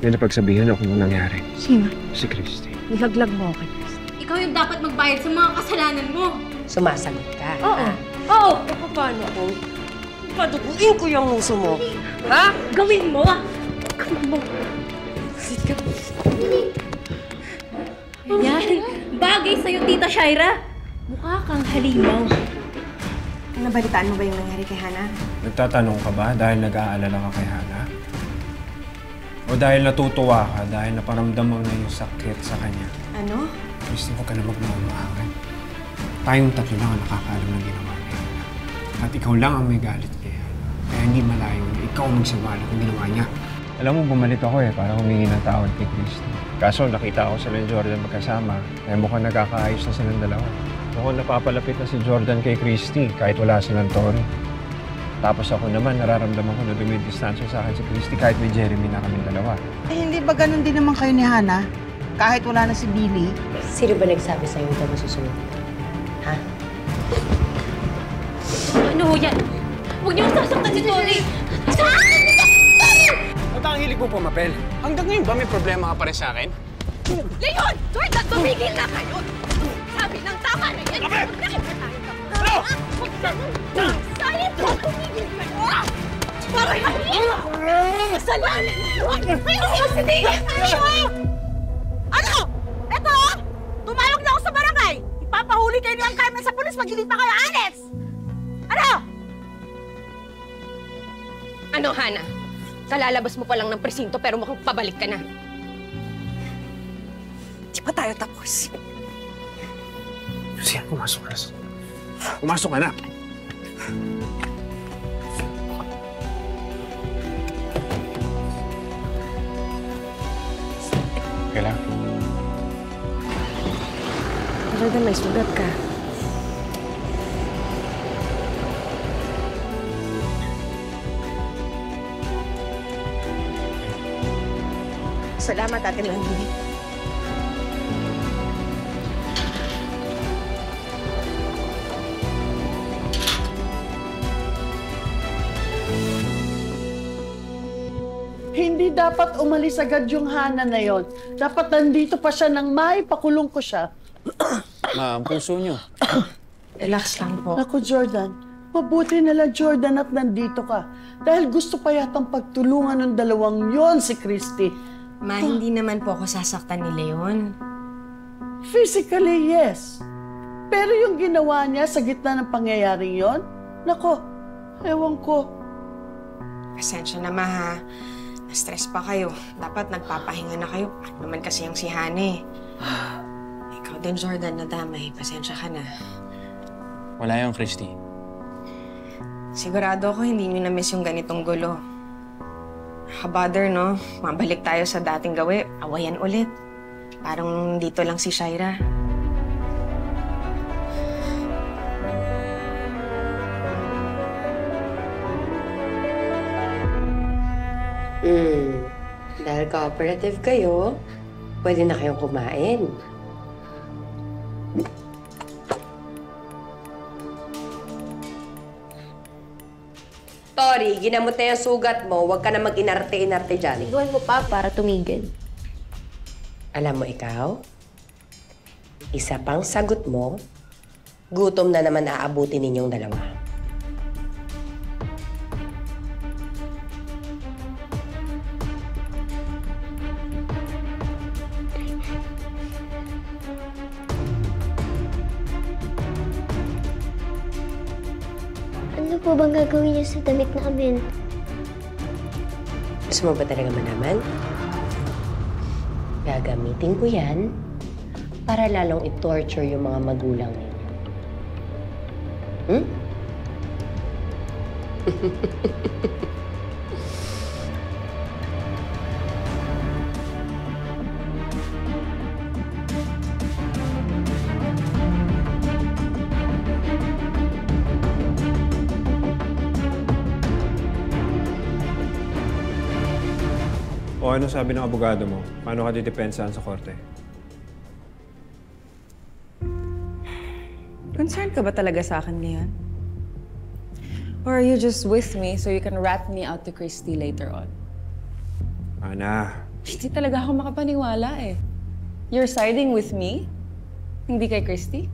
May napagsabihan ako nung nangyari. Sino? Si Christy. Nilaglag mo ako, Christy. Ikaw yung dapat magbayad sa mga kasalanan mo. Sumasagot ka. Oo. Oo. Paano kung paduguin ko yung nguso mo? Ha? Gawin mo! Gawin mo. Sige. Yan. Bagay sa'yo, Tita Shaira. Mukha kang halimaw. Nabalitaan mo ba yung nangyari kay Hana? Nagtatanong ka ba dahil nag-aalala ka kay Hana? O dahil natutuwa ka dahil naparamdam mo na yung sakit sa kanya? Ano? Christy, huwag ka na magmamahal. Tayong tatlo lang ang nakakaalam ng ginawa ni Hana. At ikaw lang ang may galit kay Hana. Kaya hindi malayo na ikaw ang magsabala kung ginawa niya. Alam mo, bumalik ako para humingi ng tawad kay Christy. Kaso nakita ako sila ni Jordan magkasama. Kaya mukhang nagkakaayos na silang dalawa. Mukhang napapalapit na si Jordan kay Christy kahit wala silang Tori. Tapos ako naman, nararamdaman ko na dumidistansya sa akin si Christy kahit may Jeremy na kaming dalawa. Eh, hindi ba ganun din naman kayo ni Hana? Kahit wala na si Billy? Sino ba nagsabi sa'yo ito masusunod? Ha? Ano yan? Huwag niyo sasaktan si Tori! Ba't ang hilig mo pumapel? Hanggang ngayon ba may problema ka pa rin sa akin? Leon! Jordan, tumigil na kayo! Sabi ng tama na yan! Huwag na kayo tayo! Silent mo! Tumigil kayo! Para kayo! Kasalanan! Huwag kayo! Tumigil kayo! Ano? Eto! Tumalog na ako sa barangay! Ipapahuli kayo ni Ang Carmen sa pulis pag hindi pa kayo alis! Ano? Ano, Hana? Kalalabas mo pa lang ng presinto pero mukhang pabalik ka na. Di pa tayo tapos. Lucia, pumasok ka na. Pumasok ka na! Kailan? Jordan, may sugat ka. Salamat, Ate Landy. Hindi dapat umalis agad yung Hana na yon. Dapat nandito pa siya nang maipakulong ko siya. Ang puso niyo. Relax lang po. Naku, Jordan. Mabuti na lang, Jordan, at nandito ka. Dahil gusto pa yatang pagtulungan ng dalawang yon si Christy. Ma, hindi naman po ako sasaktan ni Leon. Physically, yes. Pero yung ginawa niya sa gitna ng pangyayaring yon, nako, ewan ko. Pasensya na, Ma, ha. Na-stress pa kayo. Dapat nagpapahinga na kayo. Ano naman kasi yung si Hana, eh. Ikaw din, Jordan, nadamay. Pasensya ka na. Wala yung Christy. Sigurado ako hindi nyo na-miss yung ganitong gulo. Nakabother, no? Mabalik tayo sa dating gawi. Awayan ulit. Parang dito lang si Shaira. Dahil cooperative kayo, pwede na kayong kumain. Tori, ginamot na yung sugat mo. Huwag ka na mag-inarte-inarte dyan. Iguan mo pa para tumigil. Alam mo ikaw, isa pang sagot mo, gutom na naman aabutin ninyong dalawa. Ano po bang gagawin niya sa damit namin? Gusto mo ba talaga malaman? Gagamitin ko yan para lalong i-torture yung mga magulang ninyo. Hmm? O ano sabi ng abogado mo? Paano ka didepensahan sa korte? Concerned ka ba talaga sa akin, Leon? Or are you just with me so you can rat me out to Christy later on? Ana, Hindi talaga ako makapaniwala eh. You're siding with me? Hindi kay Christy?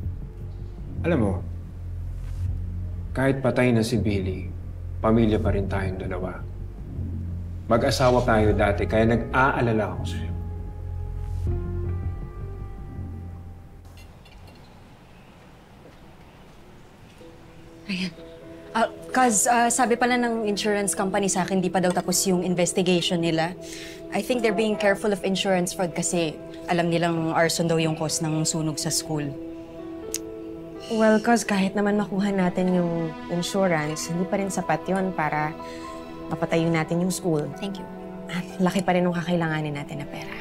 Alam mo, kahit patay na si Billy, pamilya pa rin tayong dalawa. Mag-asawa tayo dati, kaya nag-aalala ako sa'yo. Ayan. Sabi pala ng insurance company sa akin, di pa daw tapos yung investigation nila. I think they're being careful of insurance fraud kasi alam nilang arson daw yung cause ng sunog sa school. Well, cause kahit naman makuha natin yung insurance, hindi pa rin sapat yon para mapatayo natin yung school. Thank you. At laki pa rin yung kakailanganin natin na pera.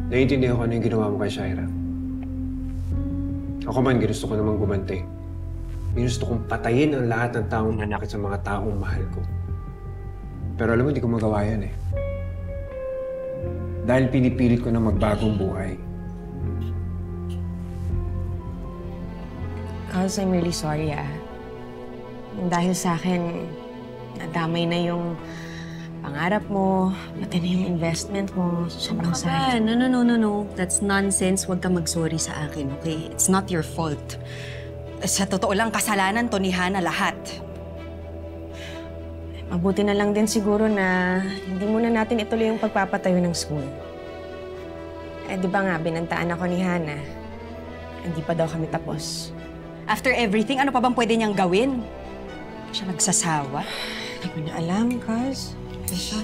Naiintindihan ko ano yung ginawa mo kay Shaira. Ako man, ginusto ko namang gumante. Ginusto kong patayin ang lahat ng taong nanakit sa mga taong mahal ko. Pero alam mo, hindi ko magawa yan eh. Dahil pinipilit ko na magbagong buhay. Cause I'm really sorry, Dahil sa akin, nadamay na yung pangarap mo, pati na yung investment mo. Sobrang sayang. No. That's nonsense. Huwag ka mag-sorry sa akin, okay? It's not your fault. Sa totoo lang, kasalanan to ni Hana lahat. Mabuti na lang din siguro na hindi muna natin ituloy yung pagpapatayo ng school. Di ba nga, binantaan ako ni Hana. Hindi pa daw kami tapos. After everything, ano pa bang pwede niyang gawin? Siya nagsasawa? Hindi ko na alam, cuz. Ano siya?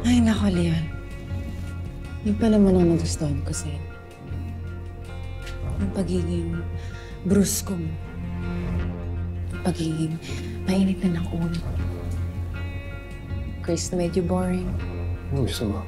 Ay, nako, Leon. Yung pala mo nang nagustuhan ko sa'yo. Yung pagiging brusko mo. Yung pagiging mainit na ng ulo. Chris, medyo boring. Ano gusto mo?